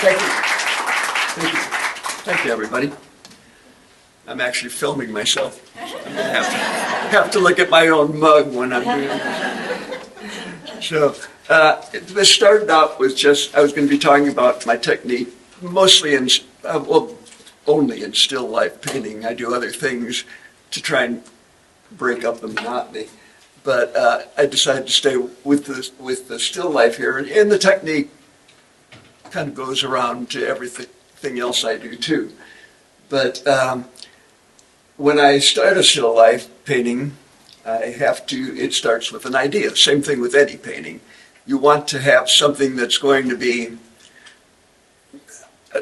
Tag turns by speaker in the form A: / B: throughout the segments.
A: Thank you. Thank you. Thank you, everybody. I'm actually filming myself. I'm going to have to look at my own mug when I'm doing this. So this started out with just, I was going to be talking about my technique, mostly in, well, only in still life painting. I do other things to try and break up the monotony. But I decided to stay with the still life here. And the technique kind of goes around to everything else I do too. But when I start a still life painting, it starts with an idea. Same thing with any painting. You want to have something that's going to be,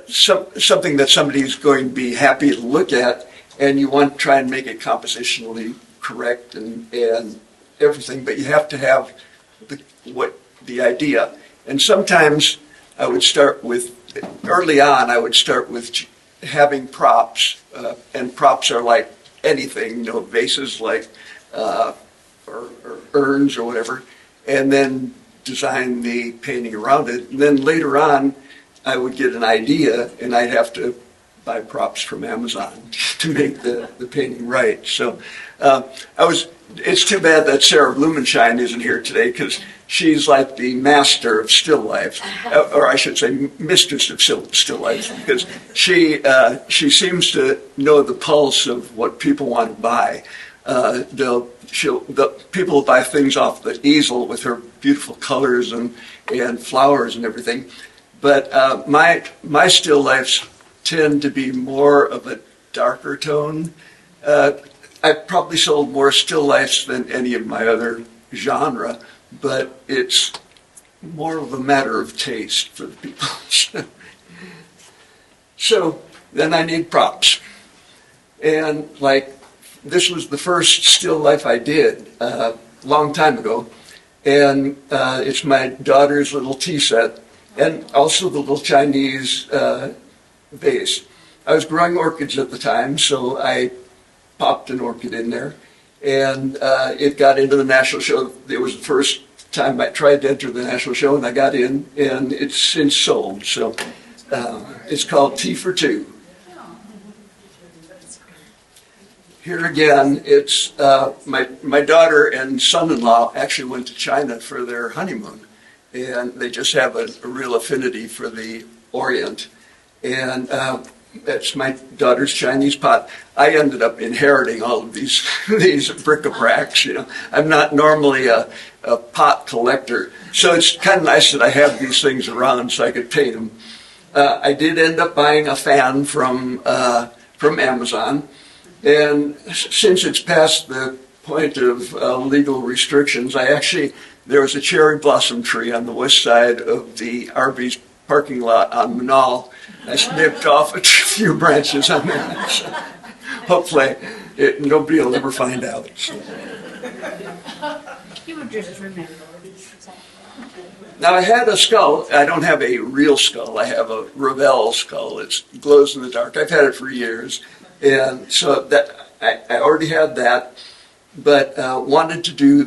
A: something that somebody's going to be happy to look at, and you want to try and make it compositionally correct and everything, but you have to have the idea. And sometimes I would start with, early on, I would start with having props, and props are like anything, vases like, or urns or whatever, and then design the painting around it. And then later on, I would get an idea, and I'd have to buy props from Amazon to make the painting right. So it's too bad that Sarah Blumenschein isn't here today, because she's like the master of still life, or I should say mistress of still life, because she seems to know the pulse of what people want to buy. People will buy things off the easel with her beautiful colors and flowers and everything. But my still lifes tend to be more of a darker tone. I've probably sold more still lifes than any of my other genre, but it's more of a matter of taste for the people. So then I need props. And this was the first still life I did a long time ago. And it's my daughter's little tea set, and also the little Chinese vase. I was growing orchids at the time, so I popped an orchid in there, and it got into the national show. It was the first time I tried to enter the national show, and I got in, and it's since sold. So it's called Tea for Two. Here again, it's my daughter and son-in-law actually went to China for their honeymoon, and they just have a real affinity for the Orient. And that's my daughter's Chinese pot. I ended up inheriting all of these bric-a-bracs. I'm not normally a pot collector, so it's kind of nice that I have these things around so I could paint them. I did end up buying a fan from Amazon, and since it's past the point of legal restrictions, there was a cherry blossom tree on the west side of the Arby's parking lot on Manal. I snipped off a few branches on that. So hopefully nobody will ever find out. So.
B: You would just remember.
A: Now I had a skull. I don't have a real skull. I have a Ravel skull. It glows in the dark. I've had it for years. And so that I already had that, but wanted to do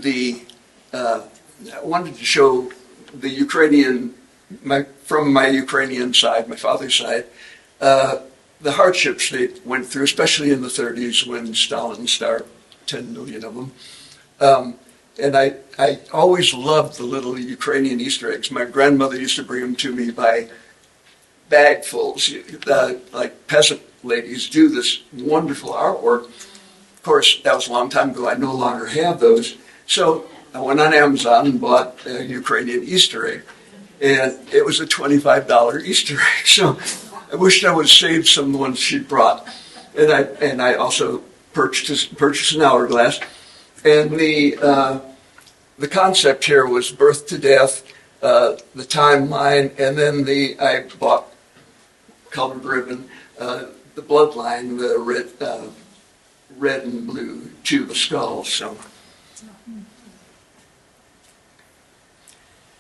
A: wanted to show the Ukrainian, from my Ukrainian side, my father's side, the hardships they went through, especially in the 30s when Stalin starved 10 million of them. And I always loved the little Ukrainian Easter eggs. My grandmother used to bring them to me by bagfuls, like peasant ladies do this wonderful artwork. Of course, that was a long time ago. I no longer have those. So I went on Amazon and bought a Ukrainian Easter egg. And it was a $25 Easter egg. So I wished I would have saved some of the ones she brought. And I also purchased an hourglass. And the concept here was birth to death, the timeline, and then I bought colored ribbon, the bloodline, the red and blue to the skull. So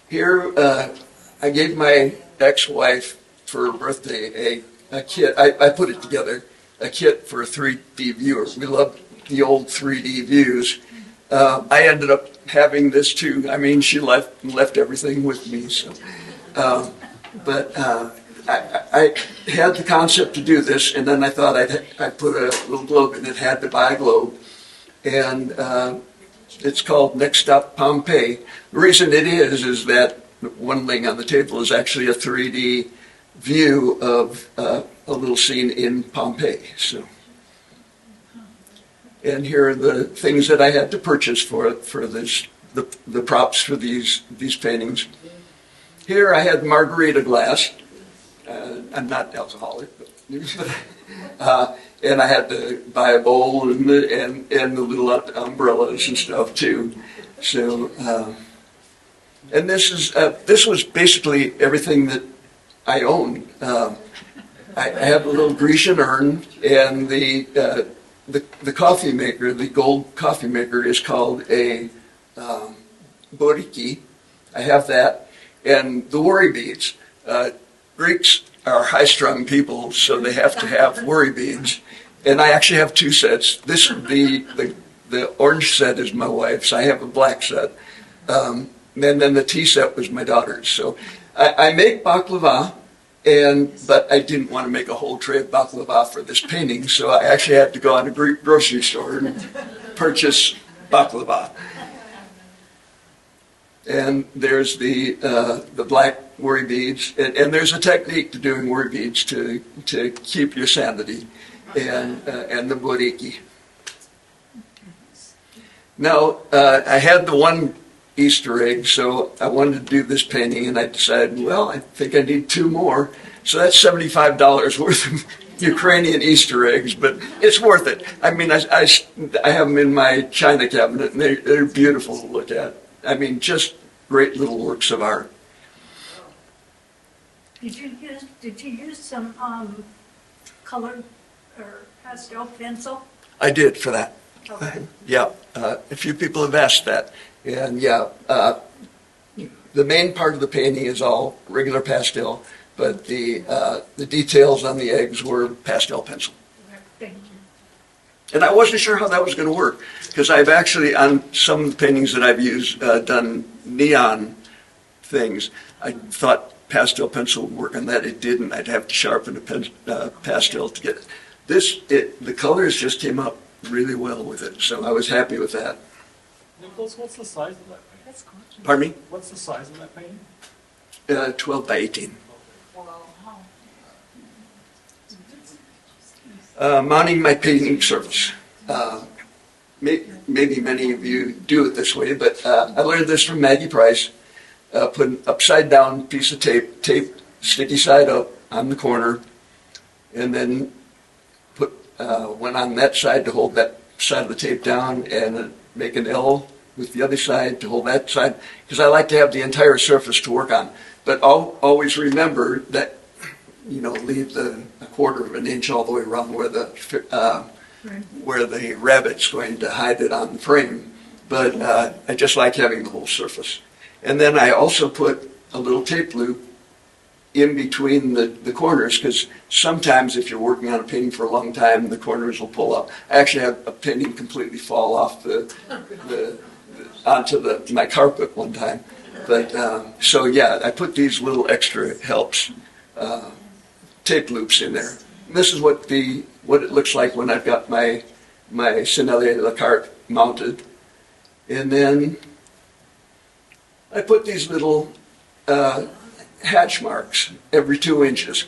A: here I gave my ex-wife for her birthday a kit. I put it together, a kit for a 3D viewer. We loved the old 3D views. I ended up having this too. I mean, she left everything with me. So, but I had the concept to do this, and then I thought I'd put a little globe in it, had to buy a globe, and it's called Next Stop Pompeii. The reason it is that one laying on the table is actually a 3D view of a little scene in Pompeii. So, and here are the things that I had to purchase for this, the props for these paintings. Here I had margarita glass. I'm not alcoholic, but and I had to buy a bowl and the little umbrellas and stuff too. So, and this was basically everything that I owned. I have a little Grecian urn, and the coffee maker, the gold coffee maker, is called a boriki. I have that, and the worry beads. Greeks are high-strung people, so they have to have worry beads. And I actually have two sets. The orange set is my wife's. I have a black set. And then the tea set was my daughter's. So I make baklava, but I didn't want to make a whole tray of baklava for this painting, so I actually had to go out to a grocery store and purchase baklava. And there's the black worry beads, and there's a technique to doing worry beads to keep your sanity, and the boriki. Now, I had the one Easter egg, so I wanted to do this painting, and I decided, well, I think I need two more. So that's $75 worth of Ukrainian Easter eggs, but it's worth it. I mean, I have them in my china cabinet, and they're beautiful to look at. I mean, just great little works of art.
B: Did you use some colored or pastel pencil?
A: I did for that.
B: Okay.
A: Yeah, a few people have asked that. And yeah, the main part of the painting is all regular pastel, but the details on the eggs were pastel pencil.
B: Thank you.
A: And I wasn't sure how that was going to work, because I've actually, on some of the paintings that I've used, done neon things. I thought pastel pencil would work on that. It didn't. I'd have to sharpen a pastel to get it. The colors just came up really well with it, so I was happy with that.
C: Nicholas, what's the size of that painting?
B: That's gorgeous.
A: Pardon me?
C: What's the size of that painting?
A: 12 by 18.
B: Wow.
A: Mounting my painting surface. Maybe many of you do it this way, but I learned this from Maggie Price. Put an upside down piece of tape sticky side up on the corner, and then put one on that side to hold that side of the tape down, and make an L with the other side to hold that side, because I like to have the entire surface to work on. But always remember that, leave a quarter of an inch all the way around where the rabbit's going to hide it on the frame. But I just like having the whole surface. And then I also put a little tape loop in between the corners, because sometimes if you're working on a painting for a long time, the corners will pull up. I actually had a painting completely fall off onto my carpet one time. But so yeah, I put these little extra helps, tape loops in there. And this is what it looks like when I've got my Sennelier La Carte mounted. And then I put these little hatch marks every 2 inches.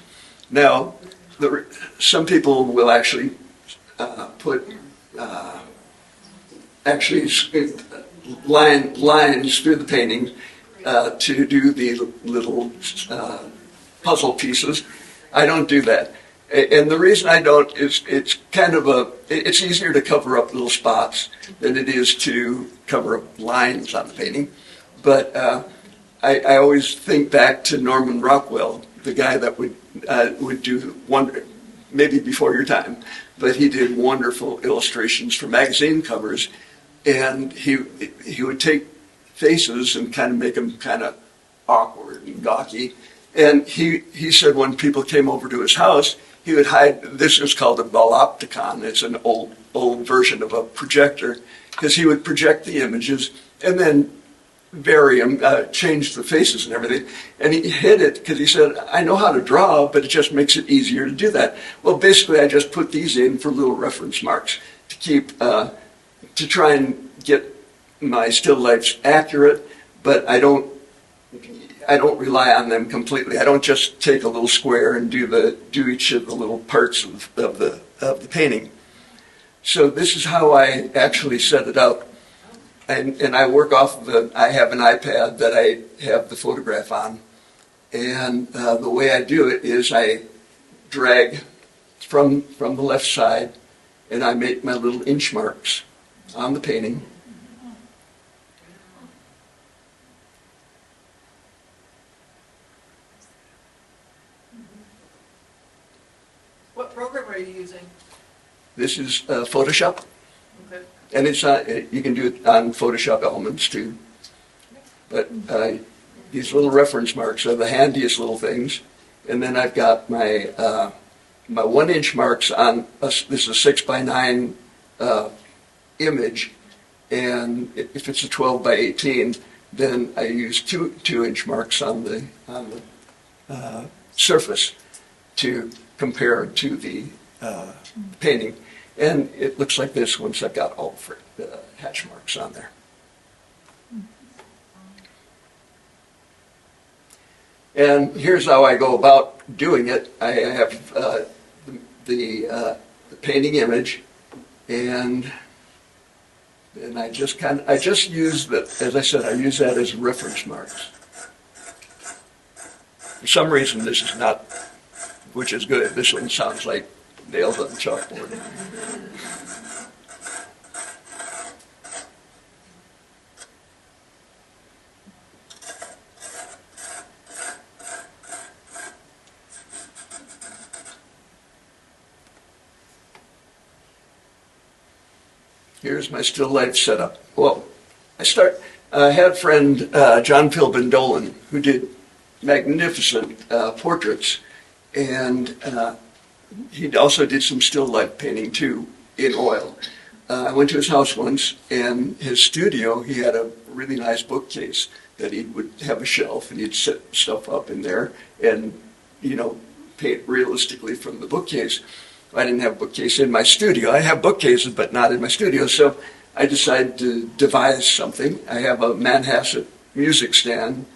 A: Now, some people will actually put lines through the painting to do the little puzzle pieces. I don't do that. And the reason I don't is it's easier to cover up little spots than it is to cover up lines on the painting. But I always think back to Norman Rockwell, the guy that would do maybe before your time, but he did wonderful illustrations for magazine covers, and he would take faces and kind of make them kind of awkward and gawky. And he said when people came over to his house, he would hide. This is called a balopticon. It's an old version of a projector, because he would project the images and then vary them, change the faces and everything. And he hid it because he said, I know how to draw, but it just makes it easier to do that. Well, basically, I just put these in for little reference marks to keep, to try and get my still lifes accurate, but I don't rely on them completely. I don't just take a little square and do each of the little parts of the painting. So this is how I actually set it up. And I work off of I have an iPad that I have the photograph on. And the way I do it is I drag from the left side and I make my little inch marks on the painting.
D: What program are you using?
A: This is Photoshop.
D: Okay.
A: And it's you can do it on Photoshop Elements too. But these little reference marks are the handiest little things. And then I've got my my 1-inch marks on this is a 6x9 image, and if it's a 12x18, then I use 2-inch marks on the surface to compare to the painting. And it looks like this once I've got all the hatch marks on there. And here's how I go about doing it. I have the painting image, and I just use that, as I said, I use that as reference marks. For some reason, this is not, which is good. This one sounds like nails on the chalkboard. Here's my still life setup. Well, I had a friend, John Philbin Dolan, who did magnificent portraits, and he also did some still life painting too, in oil. I went to his house once, and his studio, he had a really nice bookcase that he would have a shelf, and he'd set stuff up in there and, paint realistically from the bookcase. I didn't have a bookcase in my studio. I have bookcases, but not in my studio, so I decided to devise something. I have a Manhasset music stand,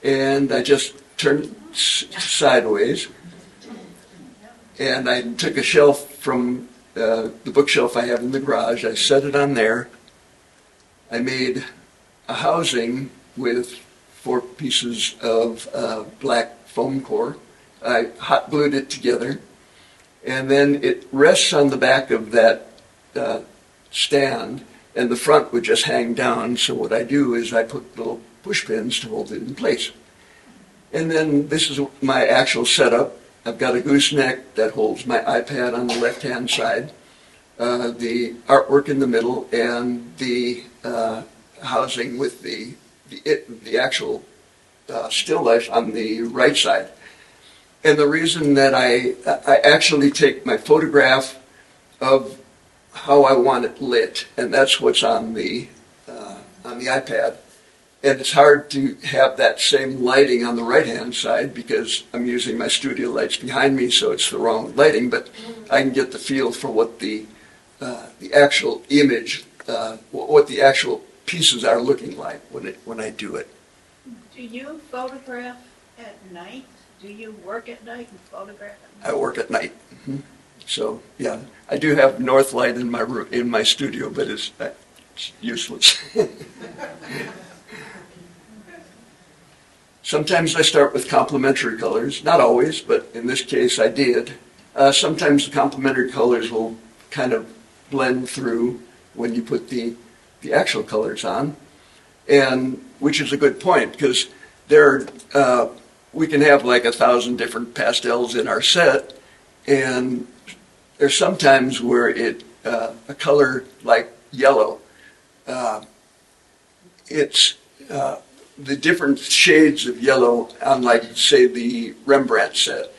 A: and I just turned it sideways, and I took a shelf from the bookshelf I have in the garage. I set it on there. I made a housing with 4 pieces of black foam core. I hot glued it together, and then it rests on the back of that stand, and the front would just hang down. So what I do is I put little push pins to hold it in place. And then this is my actual setup. I've got a gooseneck that holds my iPad on the left-hand side, the artwork in the middle, and the housing with the actual still life on the right side. And the reason that I actually take my photograph of how I want it lit, and that's what's on the iPad. And it's hard to have that same lighting on the right-hand side because I'm using my studio lights behind me, so it's the wrong lighting. But I can get the feel for what the actual image, what the actual pieces are looking like when I do it.
E: Do you photograph at night? Do you work at night and photograph at night?
A: I work at night. Mm-hmm. So yeah, I do have north light in my room, in my studio, but it's useless. Sometimes I start with complementary colors, not always, but in this case I did. Sometimes the complementary colors will kind of blend through when you put the actual colors on, and which is a good point because we can have like 1,000 different pastels in our set, and there's sometimes where a color like yellow, it's the different shades of yellow on, like, say, the Rembrandt set.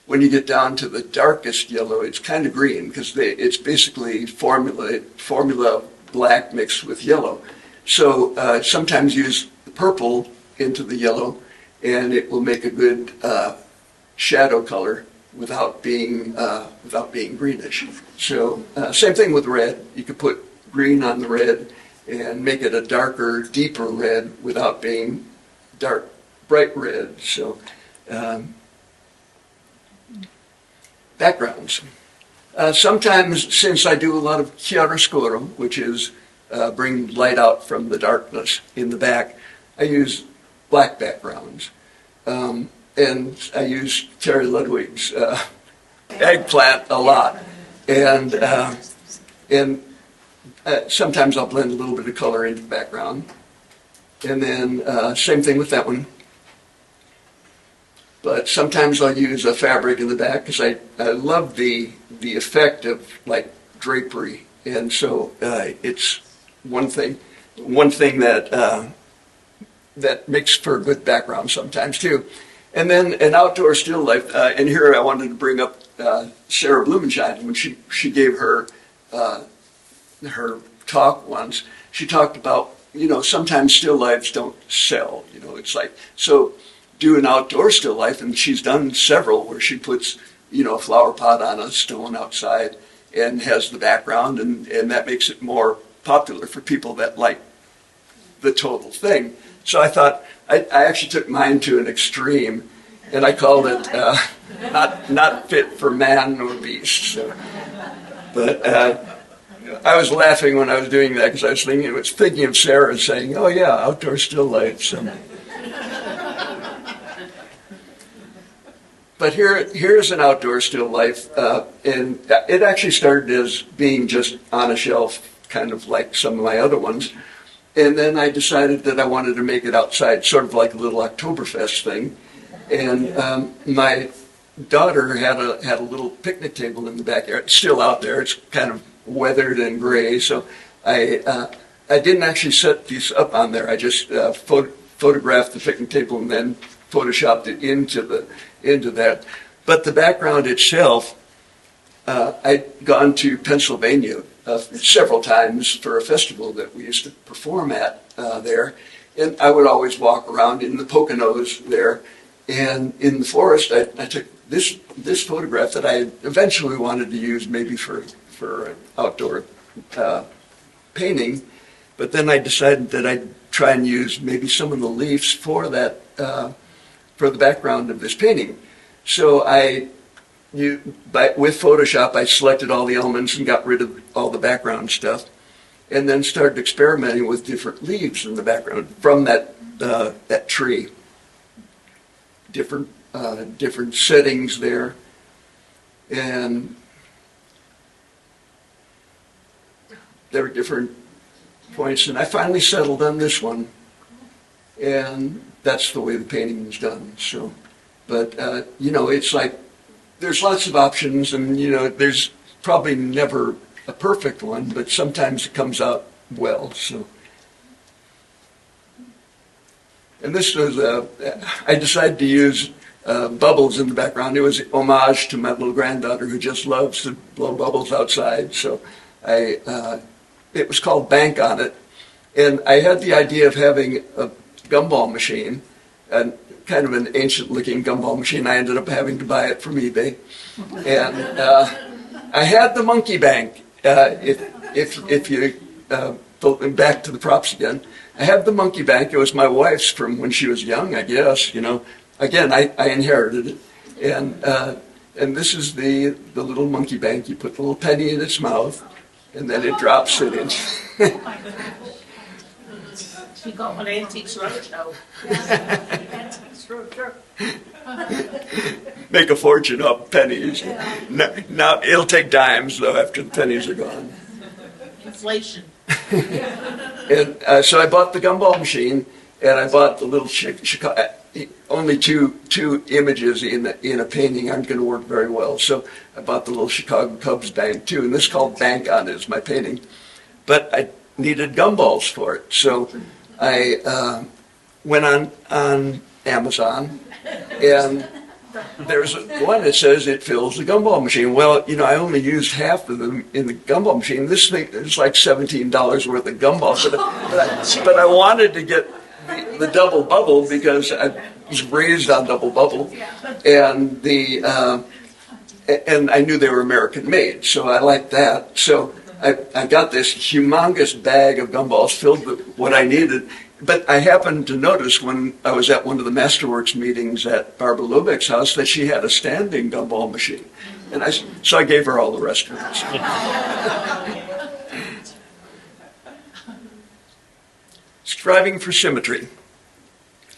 A: When you get down to the darkest yellow, it's kind of green because it's basically formula black mixed with yellow. So sometimes use purple into the yellow, and it will make a good shadow color without being greenish. So same thing with red. You could put green on the red and make it a darker, deeper red without being dark, bright red. So backgrounds. Sometimes, since I do a lot of chiaroscuro, which is bring light out from the darkness in the back, I use black backgrounds. And I use Terry Ludwig's eggplant a lot. And sometimes I'll blend a little bit of color into the background. And then same thing with that one. But sometimes I'll use a fabric in the back because I love the effect of like drapery. And so it's one thing that makes for a good background sometimes too. And then an outdoor still life, and here I wanted to bring up Sarah Blumenschein. When she gave her talk once, she talked about, sometimes still lifes don't sell. It's like, so do an outdoor still life, and she's done several where she puts, a flower pot on a stone outside and has the background, and that makes it more popular for people that like the total thing. So I thought, I actually took mine to an extreme, and I called it not fit for man nor beast. So, but I was laughing when I was doing that because I was thinking of Sarah saying, "Oh yeah, outdoor still life." So. But here's an outdoor still life, and it actually started as being just on a shelf, kind of like some of my other ones. And then I decided that I wanted to make it outside, sort of like a little Oktoberfest thing. And my daughter had a little picnic table in the backyard. It's still out there. It's kind of weathered and gray. So I didn't actually set these up on there. I just photographed the picnic table and then photoshopped it into that. But the background itself, I'd gone to Pennsylvania several times for a festival that we used to perform at there, and I would always walk around in the Poconos there, and in the forest I took this photograph that I eventually wanted to use maybe for an outdoor painting, but then I decided that I'd try and use maybe some of the leaves for that for the background of this painting. So with Photoshop, I selected all the elements and got rid of all the background stuff, and then started experimenting with different leaves in the background from that tree. Different settings there, and there were different points, and I finally settled on this one, and that's the way the painting was done. So, but it's like, there's lots of options, and there's probably never a perfect one, but sometimes it comes out well. So, and this was I decided to use bubbles in the background. It was an homage to my little granddaughter who just loves to blow bubbles outside. So it was called Bank on It, and I had the idea of having a gumball machine, and kind of an ancient-looking gumball machine. I ended up having to buy it from eBay, and I had the monkey bank. If you back to the props again, I had the monkey bank. It was my wife's from when she was young, I guess. Again, I inherited it, and this is the little monkey bank. You put the little penny in its mouth, and then it drops it in.
E: She got an antique roadshow.
A: Make a fortune off pennies. Now it'll take dimes though after the pennies are gone.
E: Inflation.
A: And so I bought the gumball machine, and I bought the little Chicago. Only two images in a painting aren't going to work very well, so I bought the little Chicago Cubs bank too, and this is called Bank on It is my painting. But I needed gumballs for it, so I went on Amazon, and there's one that says it fills the gumball machine. Well, I only used half of them in the gumball machine. This thing is like $17 worth of gumballs, but I wanted to get the double bubble because I was raised on double bubble, and and I knew they were American made, so I liked that. So I got this humongous bag of gumballs filled with what I needed. But I happened to notice when I was at one of the Masterworks meetings at Barbara Lubeck's house that she had a standing gumball machine. And so I gave her all the rest of it. Striving for symmetry.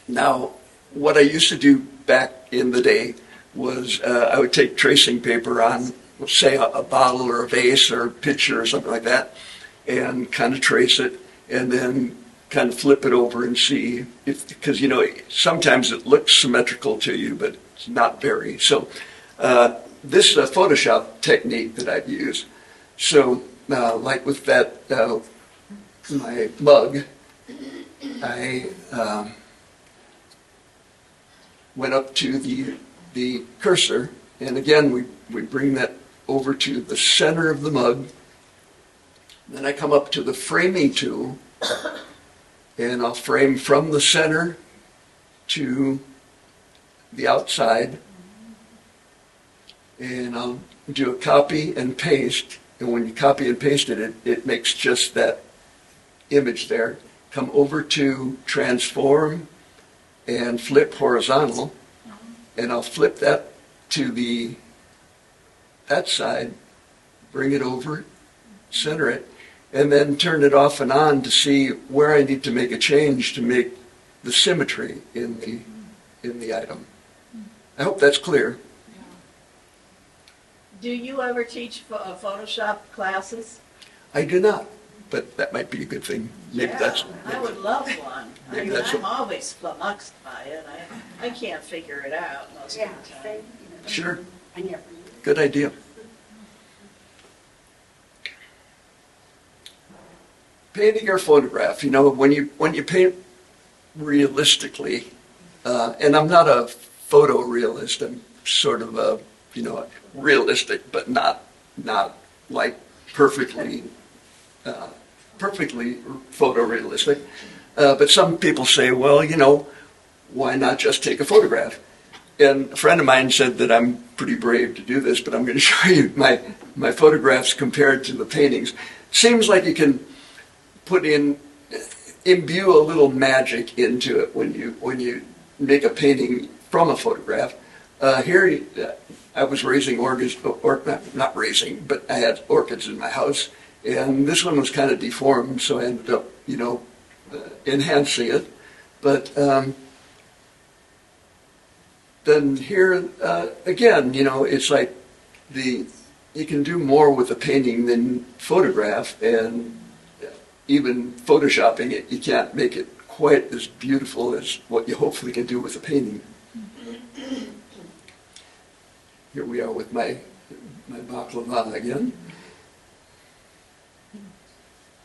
A: Now, what I used to do back in the day was I would take tracing paper on, say, a bottle or a vase or a pitcher or something like that, and kind of trace it, and then kind of flip it over and see if, because sometimes it looks symmetrical to you, but it's not very. So this is a Photoshop technique that I've used. So like with that, my mug, I went up to the cursor, and again we bring that over to the center of the mug. Then I come up to the framing tool, and I'll frame from the center to the outside, and I'll do a copy and paste, and when you copy and paste it, it makes just that image there. Come over to transform and flip horizontal, and I'll flip that to that side, bring it over, center it, and then turn it off and on to see where I need to make a change to make the symmetry in the item. I hope that's clear.
E: Do you ever teach Photoshop classes?
A: I do not, but that might be a good thing. Maybe
E: Yeah, I would love one. I
A: Maybe
E: mean,
A: that's
E: I'm always flummoxed by it. I can't figure it out most of the time.
A: Sure. Good idea. Painting or photograph, when you paint realistically, and I'm not a photorealist, I'm sort of a, realistic, but not like perfectly photorealistic. But some people say, well, why not just take a photograph? And a friend of mine said that I'm pretty brave to do this, but I'm going to show you my photographs compared to the paintings. Seems like you can imbue a little magic into it when you make a painting from a photograph. Here, I was raising orchids, or not raising, but I had orchids in my house, and this one was kind of deformed, so I ended up, enhancing it. But then here, again, it's like you can do more with a painting than photograph, and even photoshopping it, you can't make it quite as beautiful as what you hopefully can do with a painting. Here we are with my baklava again.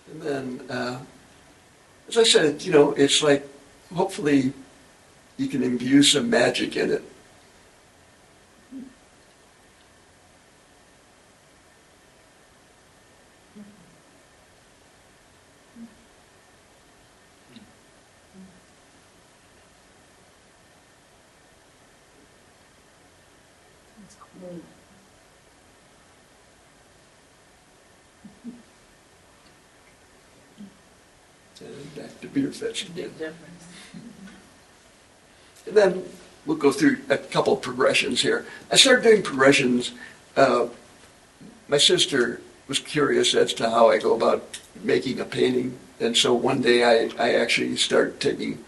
A: And then, as I said, it's like hopefully you can imbue some magic in it. And back to beer fest again.
E: Big difference.
A: And then we'll go through a couple of progressions here. I started doing progressions. My sister was curious as to how I go about making a painting, and so one day I actually started taking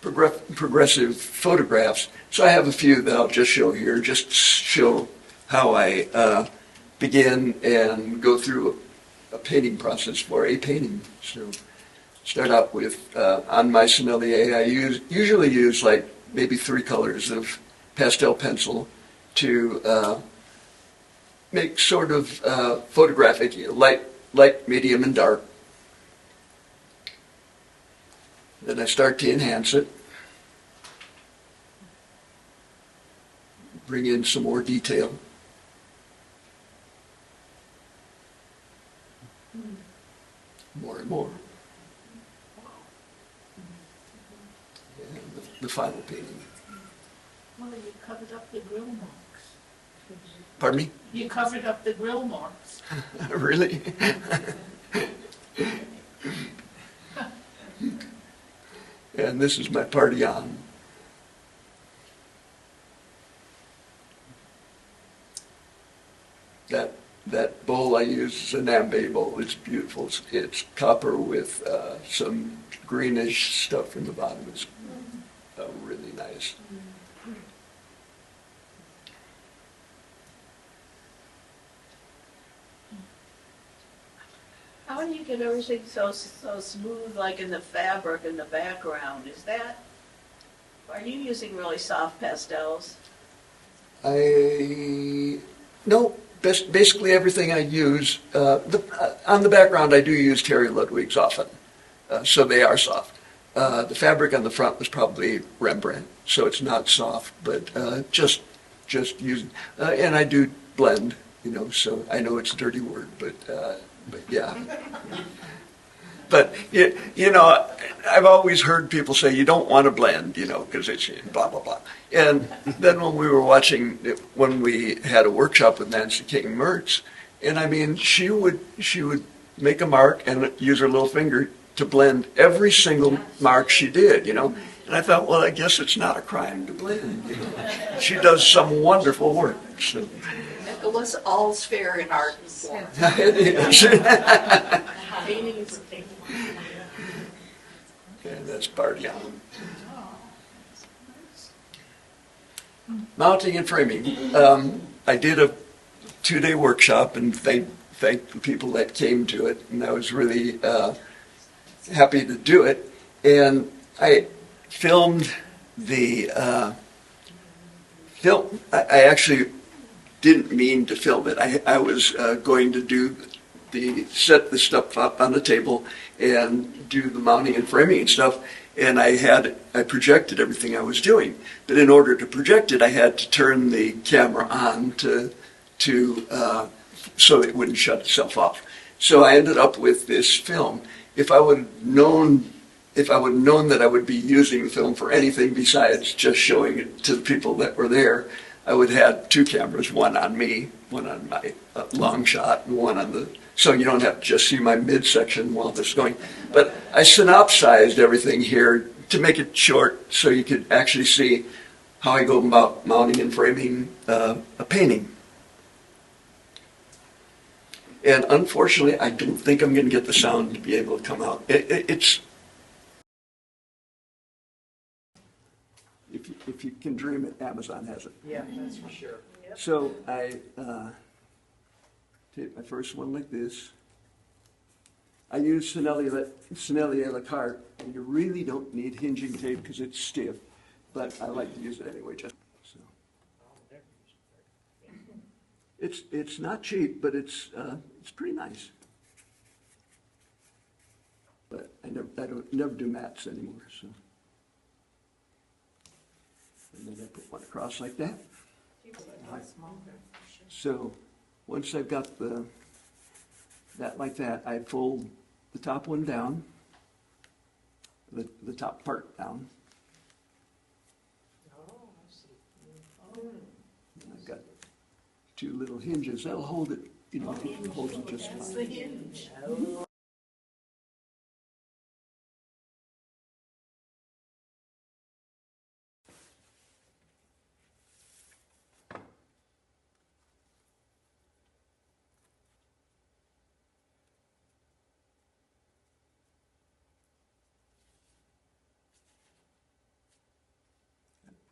A: progressive photographs. So I have a few that I'll just show here, just to show how I begin and go through a painting process for a painting. So start out with, on my Sommelier, I usually use like maybe 3 colors of pastel pencil to make sort of photographic, light, medium, and dark. Then I start to enhance it. Bring in some more detail. More and more. the final painting.
E: Well, you covered up the grill marks.
A: Pardon me?
E: You covered up the grill marks.
A: Really? And this is my party on. That bowl I use is a Nambe bowl. It's beautiful. It's copper with some greenish stuff in the bottom. It's really nice.
E: How do you get everything so smooth, like in the fabric in the background? Are you using really soft pastels?
A: No, basically everything I use, on the background I do use Terry Ludwig's often, so they are soft. The fabric on the front was probably Rembrandt, so it's not soft, but just using, and I do blend, so I know it's a dirty word, but yeah. But, I've always heard people say you don't want to blend, because it's blah, blah, blah. And then when we had a workshop with Nancy King Mertz, and I mean, she would make a mark and use her little finger to blend every single mark she did, And I thought, well, I guess it's not a crime to blend, She does some wonderful work, so.
D: Nicholas, all's fair in art and form.
A: It is.
D: Painting is a thing.
A: And that's party on. Mounting and framing. I did a 2-day workshop and thank the people that came to it, and I was really happy to do it. And I filmed the film. I actually didn't mean to film it. I was going to set the stuff up on the table and do the mounting and framing and stuff. And I projected everything I was doing. But in order to project it, I had to turn the camera on so it wouldn't shut itself off. So I ended up with this film. If I would have known that I would be using the film for anything besides just showing it to the people that were there, I would have had 2 cameras, one on me, one on my long shot, and one on so you don't have to just see my midsection while this is going. But I synopsized everything here to make it short so you could actually see how I go about mounting and framing a painting. And unfortunately, I don't think I'm going to get the sound to be able to come out. It's if you can dream it, Amazon has it.
D: Yeah, that's for sure.
A: So I take my first one like this. I use Sennelier Lacarte, and you really don't need hinging tape because it's stiff, but I like to use it anyway. Just so. It's not cheap, but it's pretty nice. But I never do mats anymore. So, and then I put one across like that. So once I've got that like that, I fold the top one down, the top part down. And I've got 2 little hinges. That'll hold it, it holds it just
E: That's
A: fine.
E: the hinge.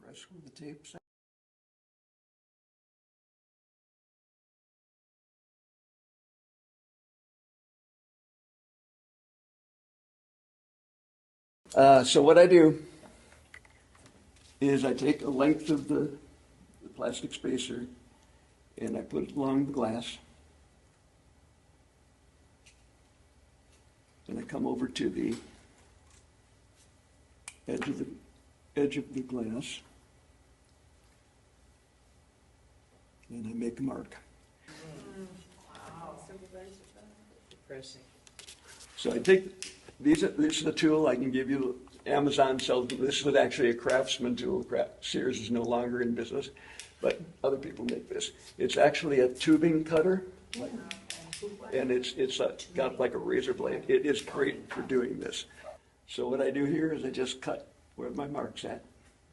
A: Press with the tape. So what I do is I take a length of the plastic spacer and I put it along the glass. And I come over to the edge of the glass and I make a mark.
D: Wow. Depressing.
A: So I take this is the tool. I can give you Amazon sells, this was actually a Craftsman tool. Sears is no longer in business, but other people make this. It's actually a tubing cutter, and it's got like a razor blade. It is great for doing this. So what I do here is I just cut where my mark's at.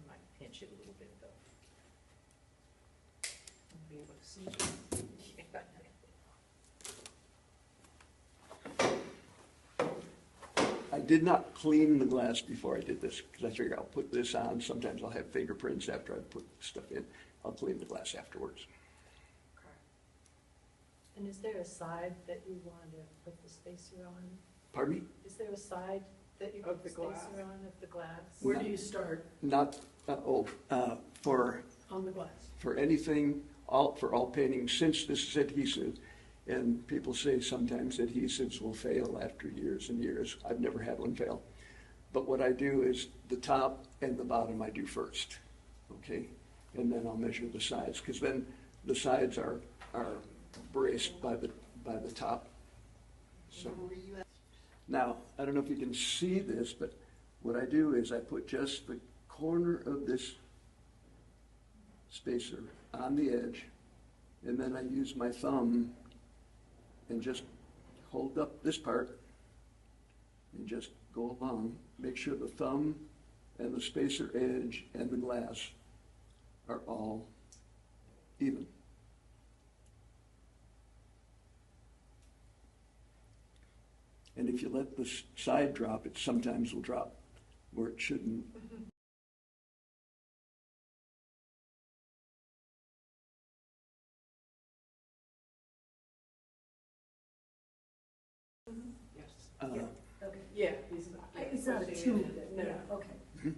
D: Might pinch it a little bit though. Be able to see.
A: I did not clean the glass before I did this, because I figure I'll put this on. Sometimes I'll have fingerprints after I put stuff in. I'll clean the glass afterwards.
F: And is there a side that you want to put the spacer on?
A: Pardon me?
F: Is there a side that you
D: Of
F: put the
D: the glass.
F: spacer on of the glass?
E: Where do you start?
A: Not, for
E: On the glass.
A: for anything, for all painting, since this is adhesive, and people say sometimes adhesives will fail after years and years. I've never had one fail. But what I do is the top and the bottom I do first, okay? And then I'll measure the sides, because then the sides are braced by the top. So now, I don't know if you can see this, but what I do is I put just the corner of this spacer on the edge, and then I use my thumb and just hold up this part and just go along. Make sure the thumb and the spacer edge and the glass are all even. And if you let the side drop, it sometimes will drop where it shouldn't.
D: Yes.
F: Okay.
D: Yeah, he's not.
F: It's not a tube, no, okay.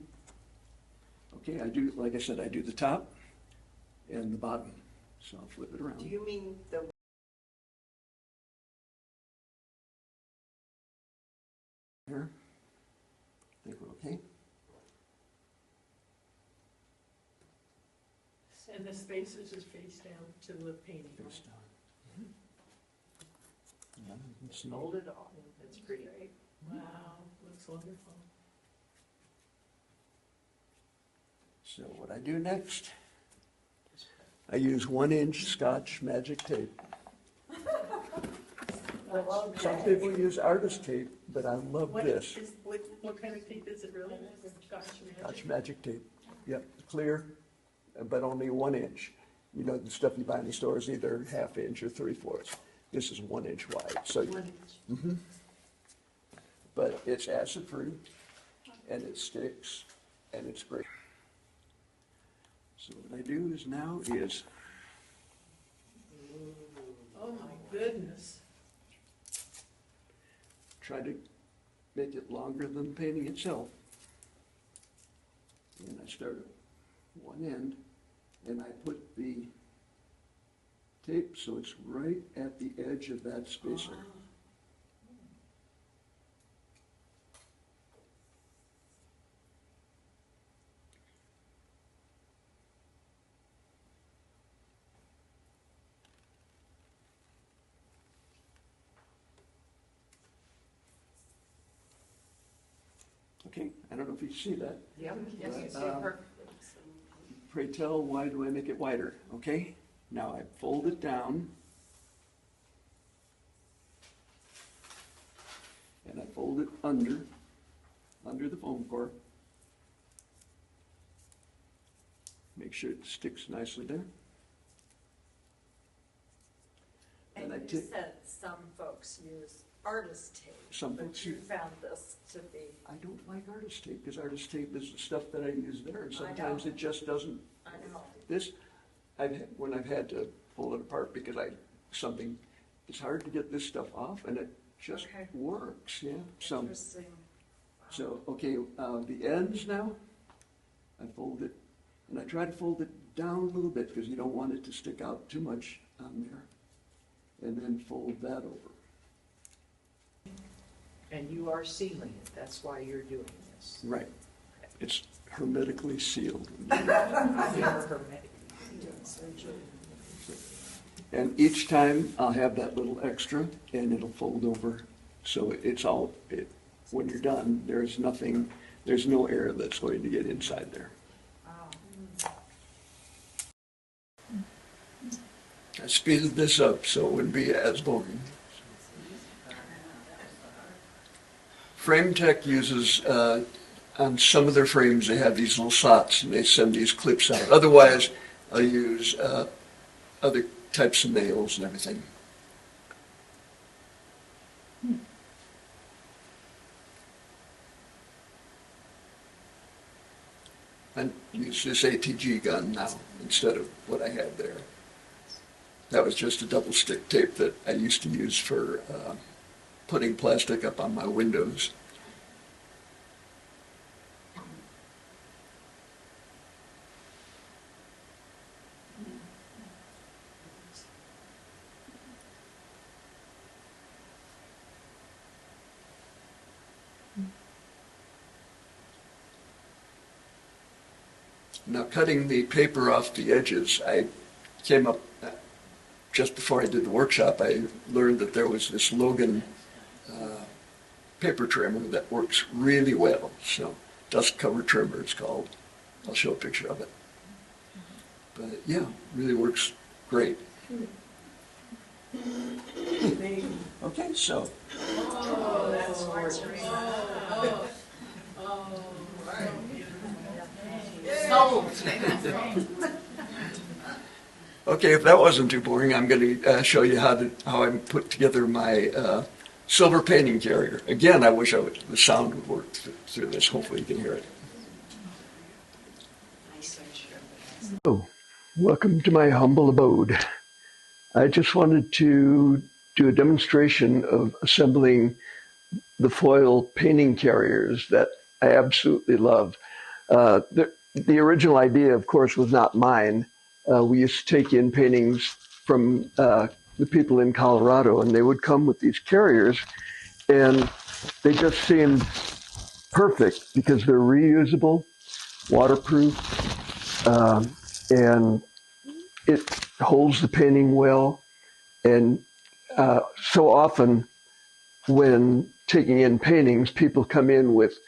A: Okay, I do, like I said, I do the top and the bottom. So I'll flip it around.
D: Do you mean the
A: Here. I think we're okay.
E: And the spacers is face down to the painting.
A: Face down. Yeah, you can see.
D: hold it on? That's pretty.
E: Wow, looks wonderful.
A: So what I do next, I use 1-inch Scotch magic tape. Some people use artist tape, but I love this.
E: What kind of tape is it really?
A: Scotch magic tape. Yep, clear, but only 1 inch. You know, the stuff you buy in the store is either 1/2 inch or 3/4. This is 1 inch wide. So, but it's acid free, and it sticks, and it's great. So what I do is now is
E: Oh my goodness.
A: try to make it longer than the painting itself. And I start at one end, and I put the tape so it's right at the edge of that spacer. Okay, I don't know if you see that.
D: Yep, yes, you see
A: Uh,
D: it perfectly.
A: Pray tell, why do I make it wider? Okay, now I fold it down. And I fold it under the foam core. Make sure it sticks nicely there.
F: And
A: I
F: you
A: take-
F: said some folks use artist tape.
A: Some
F: but
A: folks
F: you
A: use-
F: found this to be,
A: I don't like artist tape, because artist tape is the stuff that I use there, and
F: I
A: sometimes
F: know.
A: it just doesn't.
F: I know.
A: This, when I've had to pull it apart because it's hard to get this stuff off, and it just
F: Okay.
A: works, yeah. So,
F: Interesting.
A: okay, the ends now, I fold it, and I try to fold it down a little bit because you don't want it to stick out too much on there. And then fold that over.
D: And you are sealing it, that's why you're doing this.
A: Right. It's hermetically sealed.
D: I've never heard that.
A: And each time I'll have that little extra, and it'll fold over. So it's all, when you're done, there's nothing there's no air that's going to get inside there. I speeded this up so it wouldn't be as boring. Frame Tech uses, on some of their frames, they have these little slots and they send these clips out. Otherwise, I'll use other types of nails and everything. I use this ATG gun now instead of what I had there. That was just a double stick tape that I used to use for putting plastic up on my windows. Now, cutting the paper off the edges, I came up, just before I did the workshop, I learned that there was this Logan paper trimmer that works really well. So, dust cover trimmer it's called. I'll show a picture of it. But yeah, really works great. Okay, so. Okay, if that wasn't too boring, I'm going to show you how I put together my silver painting carrier. Again, I wish the sound would work through this. Hopefully you can hear it. Oh, welcome to my humble abode. I just wanted to do a demonstration of assembling the foil painting carriers that I absolutely love. The original idea, of course, was not mine. We used to take in paintings from the people in Colorado, and they would come with these carriers, and they just seemed perfect because they're reusable, waterproof, and it holds the painting well. And so often when taking in paintings, people come in with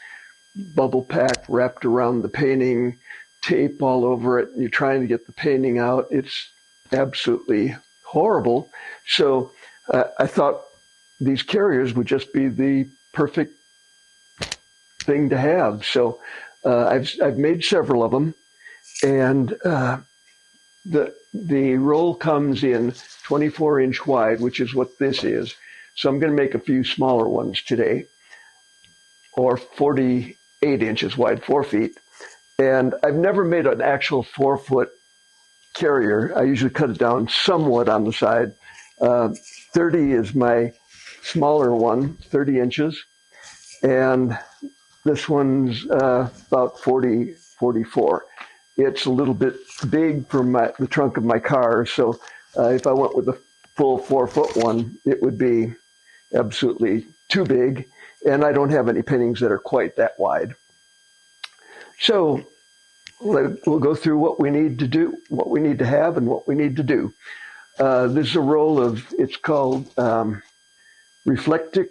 A: bubble pack wrapped around the painting, tape all over it, and you're trying to get the painting out. It's absolutely horrible. So I thought these carriers would just be the perfect thing to have. So I've made several of them, and the roll comes in 24-inch wide, which is what this is. So I'm going to make a few smaller ones today, or 48 inches wide, 4 feet. And I've never made an actual 4-foot carrier. I usually cut it down somewhat on the side. 30 is my smaller one, 30 inches. And this one's about 40, 44. It's a little bit big for the trunk of my car. So if I went with a full 4-foot one, it would be absolutely too big. And I don't have any paintings that are quite that wide. So we'll go through what we need to do, what we need to have, and what we need to do. This is a roll of, it's called Reflectix,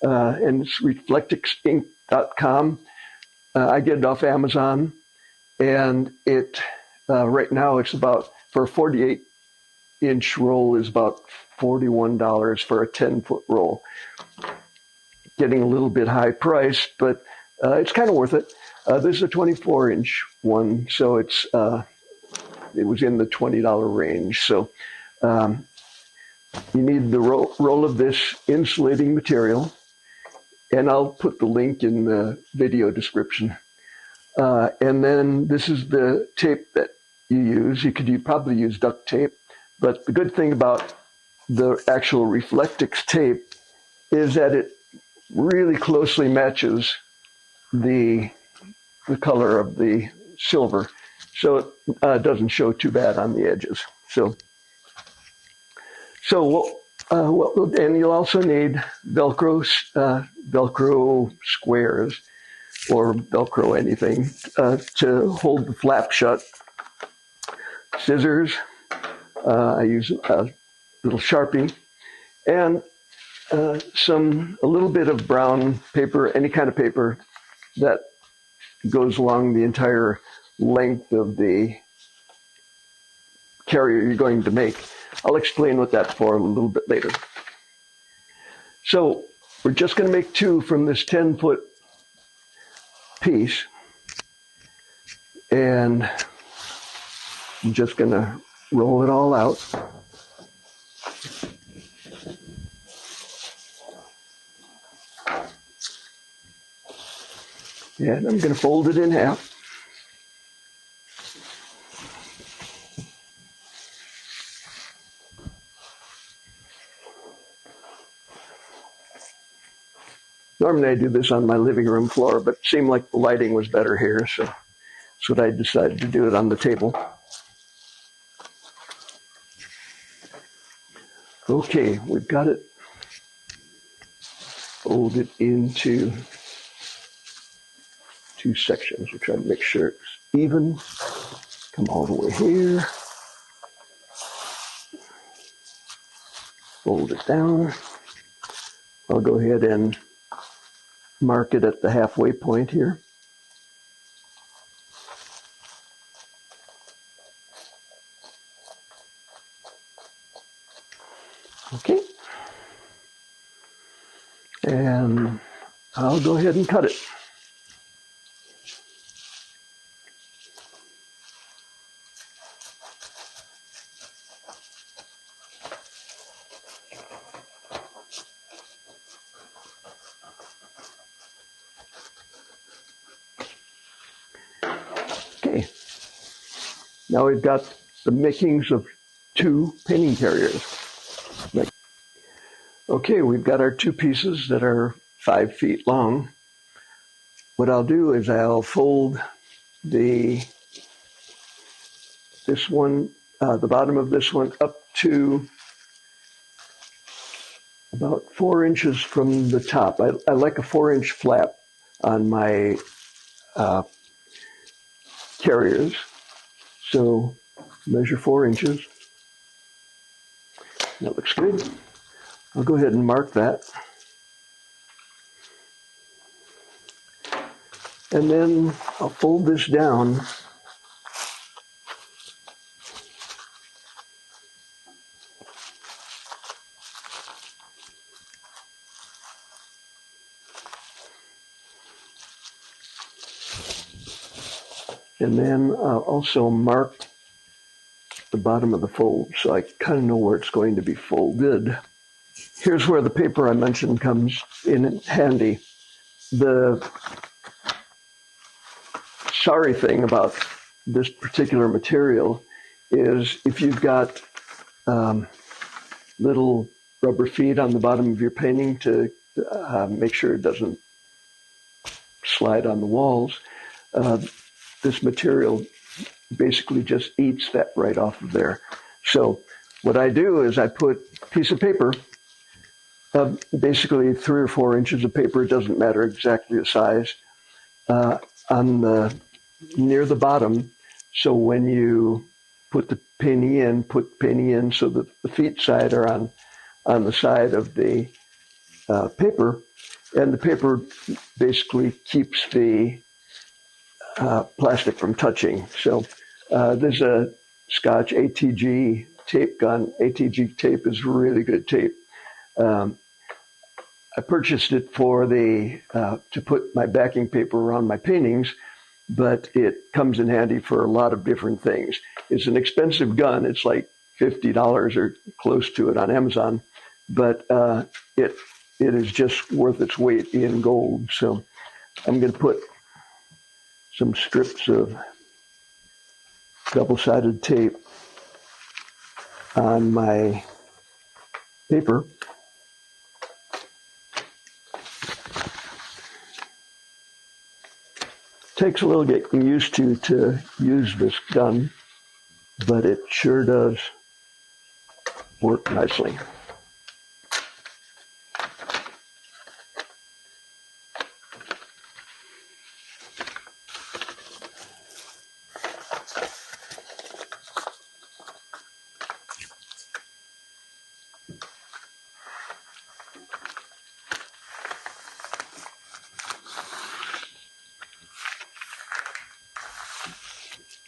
A: and it's reflectixinc.com. I get it off Amazon, and it right now it's about, for a 48-inch roll is about $41 for a 10-foot roll. Getting a little bit high priced, but it's kind of worth it. This is a 24-inch one, so it was in the $20 range. So you need the roll of this insulating material, and I'll put the link in the video description. And then this is the tape that you use. You could probably use duct tape, but the good thing about the actual Reflectix tape is that it really closely matches the color of the silver, so it doesn't show too bad on the edges. And you'll also need Velcro squares or Velcro anything to hold the flap shut. Scissors. I use a little Sharpie, and a little bit of brown paper, any kind of paper that goes along the entire length of the carrier you're going to make. I'll explain what that's for a little bit later. So we're just going to make 2 from this 10-foot piece, and I'm just going to roll it all out. And I'm going to fold it in half. Normally I do this on my living room floor, but it seemed like the lighting was better here, so that's what I decided to do it on the table. Okay, we've got it folded into 2 sections. We'll try to make sure it's even. Come all the way here. Fold it down. I'll go ahead and mark it at the halfway point here. Okay. And I'll go ahead and cut it. Okay. Now we've got the makings of 2 painting carriers. Okay, we've got our 2 pieces that are 5 feet long. What I'll do is I'll fold the bottom of this one up to about 4 inches from the top. I like a 4-inch flap on my carriers. So measure 4 inches. That looks good. I'll go ahead and mark that. And then I'll fold this down . And then I'll also mark the bottom of the fold so I kind of know where it's going to be folded. Here's where the paper I mentioned comes in handy. The sorry thing about this particular material is if you've got little rubber feet on the bottom of your painting to make sure it doesn't slide on the walls, this material basically just eats that right off of there. So what I do is I put a piece of paper, basically 3 or 4 inches of paper, it doesn't matter exactly the size, on the near the bottom. So when you put the painting in so that the feet side are on the side of the paper, and the paper basically keeps the plastic from touching. So there's a Scotch ATG tape gun. ATG tape is really good tape. I purchased it for to put my backing paper around my paintings, but it comes in handy for a lot of different things. It's an expensive gun. It's like $50 or close to it on Amazon, but it is just worth its weight in gold. So I'm going to put some strips of double-sided tape on my paper. Takes a little getting used to use this gun, but it sure does work nicely.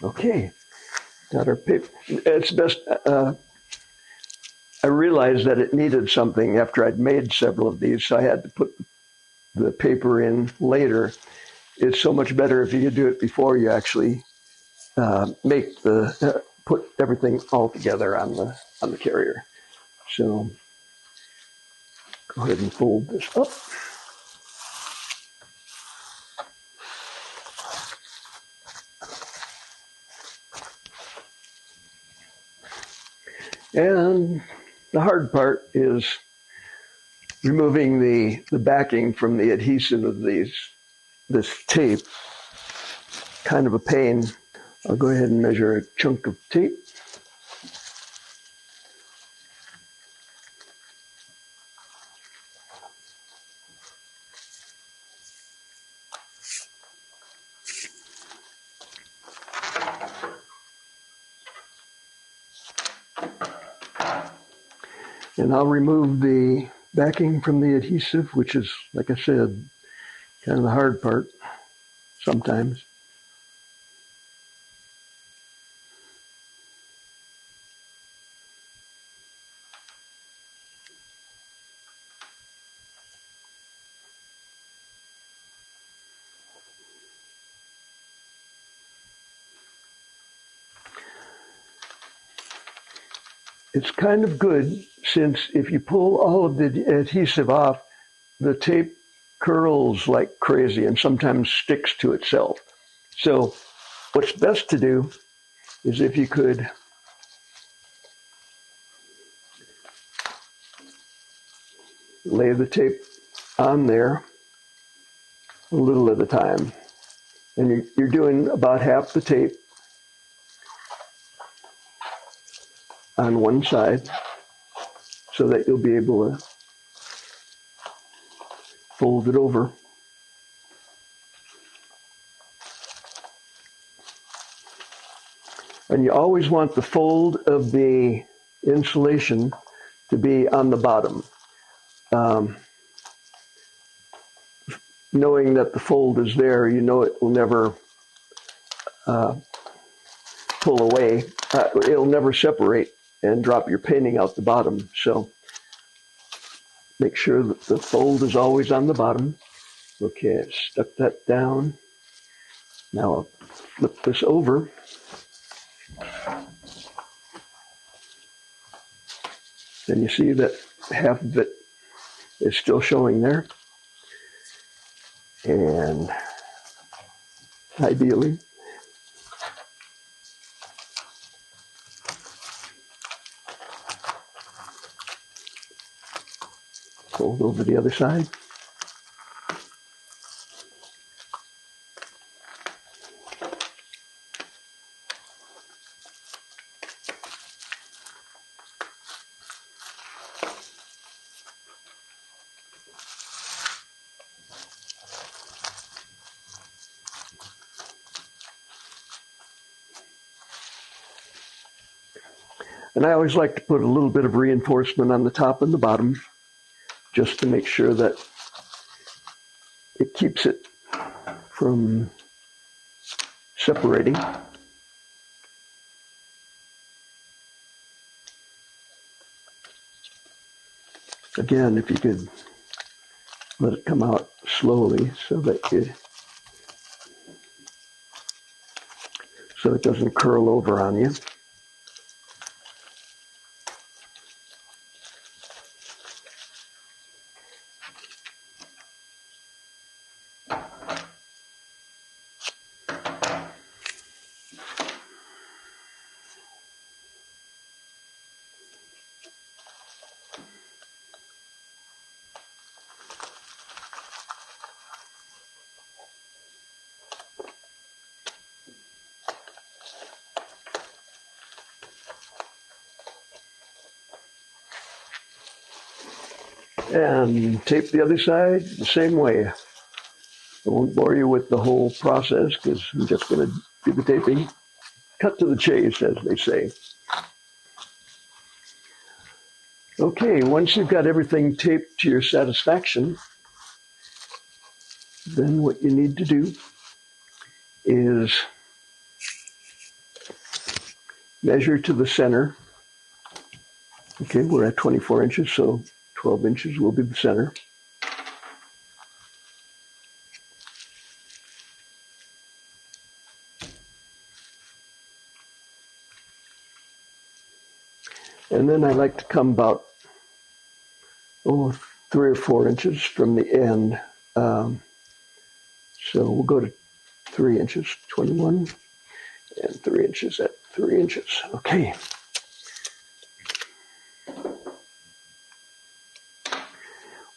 A: Okay, got our paper. It's best, I realized that it needed something after I'd made several of these, so I had to put the paper in later. It's so much better if you do it before you actually put everything all together on the carrier. So go ahead and fold this up. And the hard part is removing the backing from the adhesive of this tape. Kind of a pain. I'll go ahead and measure a chunk of tape. And I'll remove the backing from the adhesive, which is, like I said, kind of the hard part sometimes. It's kind of good since if you pull all of the adhesive off, the tape curls like crazy and sometimes sticks to itself. So what's best to do is if you could lay the tape on there a little at a time. And you're doing about half the tape on one side so that you'll be able to fold it over. And you always want the fold of the insulation to be on the bottom. Knowing that the fold is there, you know it will never pull away. It'll never separate and drop your painting out the bottom. So make sure that the fold is always on the bottom. Okay, I've stuck that down. Now I'll flip this over. And you see that half of it is still showing there. And ideally, fold over the other side. And I always like to put a little bit of reinforcement on the top and the bottom just to make sure that it keeps it from separating. Again, if you could let it come out slowly so it doesn't curl over on you. And tape the other side the same way. I won't bore you with the whole process because I'm just going to do the taping. Cut to the chase, as they say. Okay, once you've got everything taped to your satisfaction, then what you need to do is measure to the center. Okay, we're at 24 inches, so 12 inches will be the center. And then I like to come about, 3 or 4 inches from the end. So we'll go to 3 inches, 21, and 3 inches at 3 inches. Okay.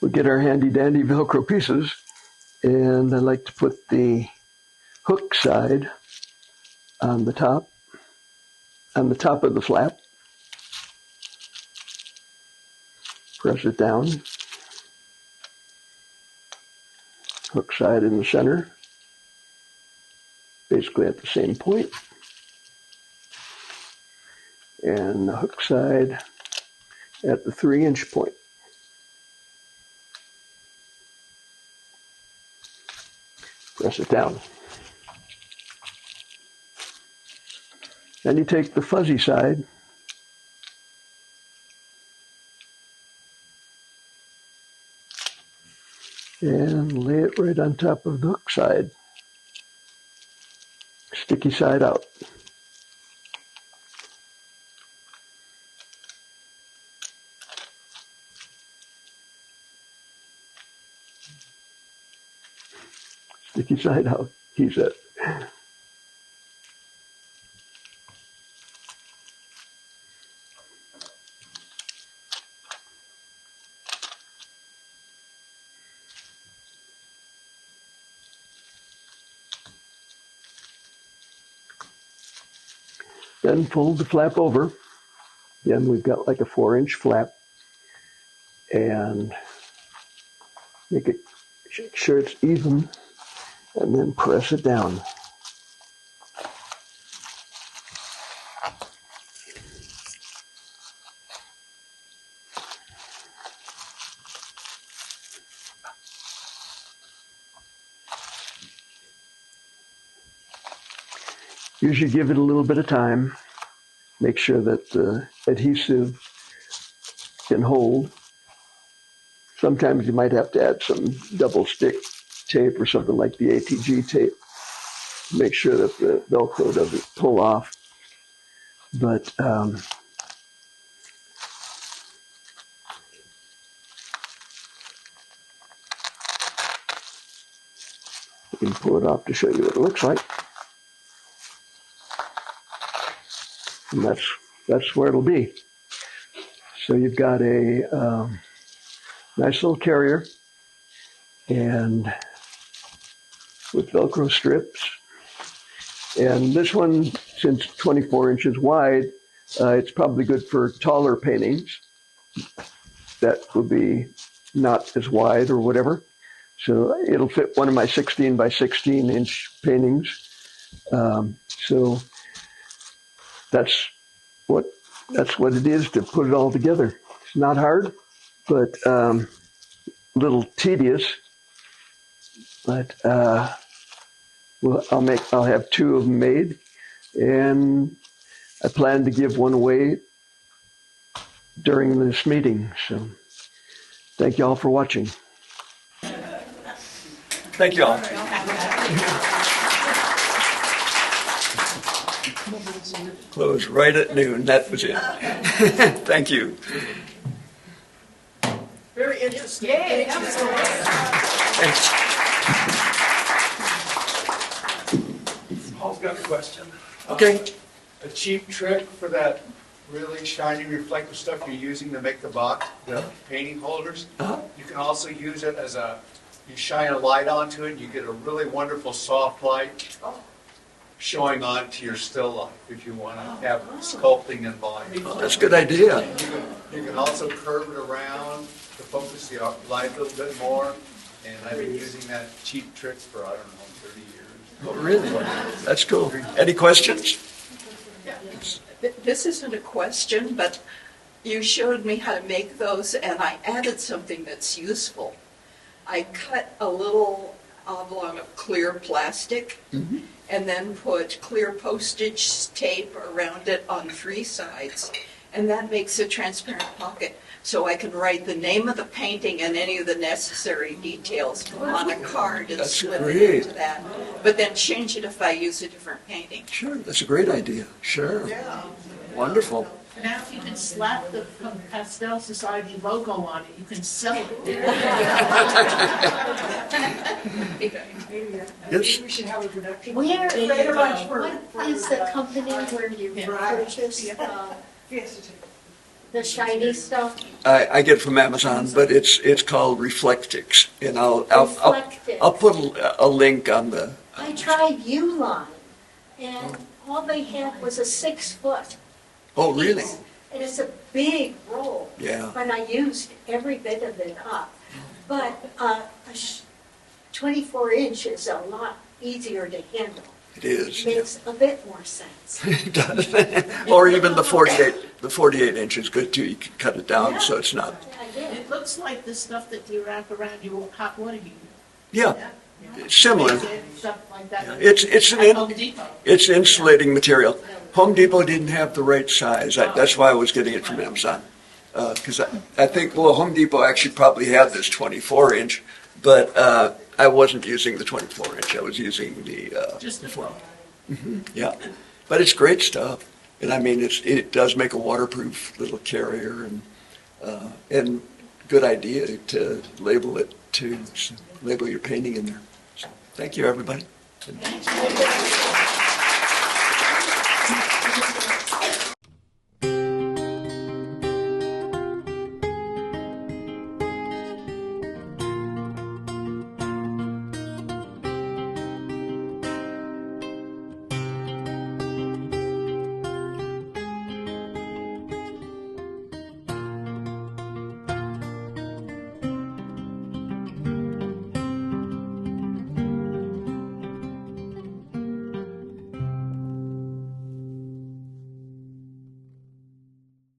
A: We'll get our handy dandy Velcro pieces, and I like to put the hook side on the top of the flap. Press it down. Hook side in the center, basically at the same point. And the hook side at the 3-inch point. Press it down. Then you take the fuzzy side and lay it right on top of the hook side. Sticky side out. Sticky side out, he said. Then fold the flap over. Again, we've got like a 4-inch flap. And make sure it's even. And then press it down. Usually give it a little bit of time. Make sure that the adhesive can hold. Sometimes you might have to add some double stick tape or something like the ATG tape. Make sure that the Velcro doesn't pull off. But you can pull it off to show you what it looks like. And that's where it'll be. So you've got a nice little carrier, and with Velcro strips. And this one, since 24 inches wide, it's probably good for taller paintings that will be not as wide or whatever. So it'll fit one of my 16 by 16 inch paintings. So that's what it is to put it all together. It's not hard, but a little tedious. But I'll have 2 of them made, and I plan to give one away during this meeting. So thank you all for watching.
C: Thank you all.
A: Close right at noon. That was it. Thank you.
D: Very interesting.
A: Thanks.
G: Paul's got a question.
A: Okay.
G: A cheap trick for that really shiny reflective stuff you're using to make the box, the painting holders. You can also use it as you shine a light onto it, and you get a really wonderful soft light showing onto your still life if you want to have sculpting and volume.
A: That's a good idea.
G: You can also curve it around to focus the light a little bit more. And I've been using that cheap trick for, 30 years.
A: Oh, really? That's cool. Any questions?
H: This isn't a question, but you showed me how to make those, and I added something that's useful. I cut a little oblong of clear plastic, and then put clear postage tape around it on 3 sides, and that makes a transparent pocket. So I can write the name of the painting and any of the necessary details on a card and
A: That's
H: slip
A: great.
H: it into that. But then change it if I use a different painting.
A: Sure, that's a great idea. Sure. Wonderful.
I: Now, if you can slap the Pastel Society logo on it, you can sell it.
A: Yes.
D: We should have a production.
F: Where,
I: Very much for-
F: what is the company where you purchase the shiny stuff?
A: I get it from Amazon, but it's called Reflectix, and I'll
F: Reflectix.
A: put a link on the.
F: I tried Uline, and all they had was a 6-foot.
A: Oh, really?
F: piece. And it's a big roll.
A: Yeah.
F: But I used every bit of it up. But 24 inch is a lot easier to handle.
A: It is.
F: Makes a bit more sense.
A: It does. Or even the 48. The 48 inch is good too. You can cut it down so it's not.
F: I did.
I: It looks like the stuff that you wrap around your hot water heater.
A: Yeah, it's similar.
I: Stuff like that.
A: It's
I: At Home Depot.
A: It's insulating material. Home Depot didn't have the right size. That's why I was getting it from Amazon. Because I think, well, Home Depot actually probably had this 24 inch, but I wasn't using the 24 inch. I was using the
I: Just the
A: 4. Yeah, but it's great stuff. And I mean, it does make a waterproof little carrier, and good idea to label it, to label your painting in there. So, thank you, everybody.
I: Thanks.